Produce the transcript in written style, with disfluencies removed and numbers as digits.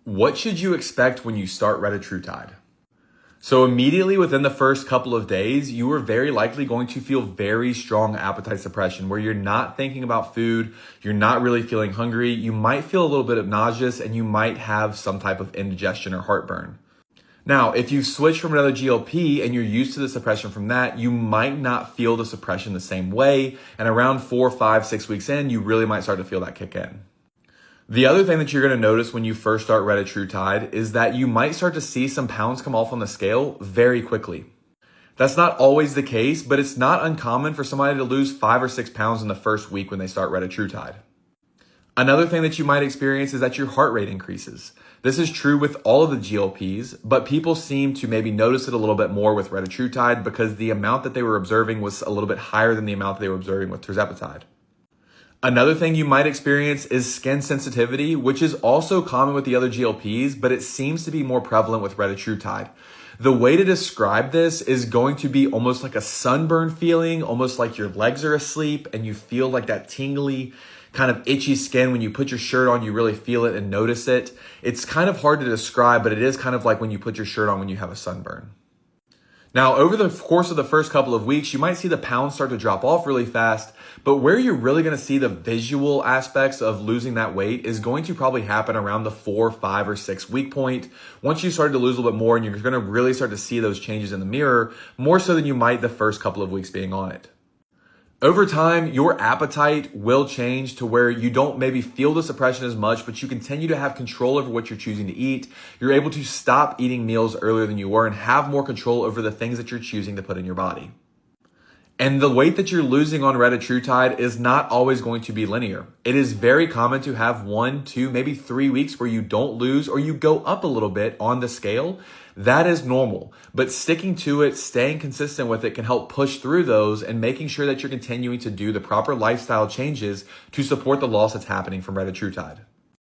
What should you expect when you start Retatrutide? So immediately within the first couple of days, you are very likely going to feel very strong appetite suppression where you're not thinking about food, you're not really feeling hungry, you might feel a little bit of nauseous, and you might have some type of indigestion or heartburn. Now, if you've switched from another GLP and you're used to the suppression from that, you might not feel the suppression the same way, and around 4, 5, 6 weeks in, you really might start to feel that kick in. The other thing that you're going to notice when you first start Retatrutide is that you might start to see some pounds come off on the scale very quickly. That's not always the case, but it's not uncommon for somebody to lose 5 or 6 pounds in the first week when they start Retatrutide. Another thing that you might experience is that your heart rate increases. This is true with all of the GLPs, but people seem to maybe notice it a little bit more with Retatrutide because the amount that they were observing was a little bit higher than the amount that they were observing with tirzepatide. Another thing you might experience is skin sensitivity, which is also common with the other GLPs, but it seems to be more prevalent with Retatrutide. The way to describe this is going to be almost like a sunburn feeling, almost like your legs are asleep and you feel like that tingly, kind of itchy skin. When you put your shirt on, you really feel it and notice it. It's kind of hard to describe, but it is kind of like when you put your shirt on when you have a sunburn. Now, over the course of the first couple of weeks, you might see the pounds start to drop off really fast, but where you're really going to see the visual aspects of losing that weight is going to probably happen around the 4, 5, or 6 week point. Once you started to lose a little bit more and you're going to really start to see those changes in the mirror, more so than you might the first couple of weeks being on it. Over time, your appetite will change to where you don't maybe feel the suppression as much, but you continue to have control over what you're choosing to eat. You're able to stop eating meals earlier than you were and have more control over the things that you're choosing to put in your body. And the weight that you're losing on Retatrutide is not always going to be linear. It is very common to have 1, 2, maybe 3 weeks where you don't lose or you go up a little bit on the scale. That is normal, but sticking to it, staying consistent with it can help push through those and making sure that you're continuing to do the proper lifestyle changes to support the loss that's happening from Retatrutide.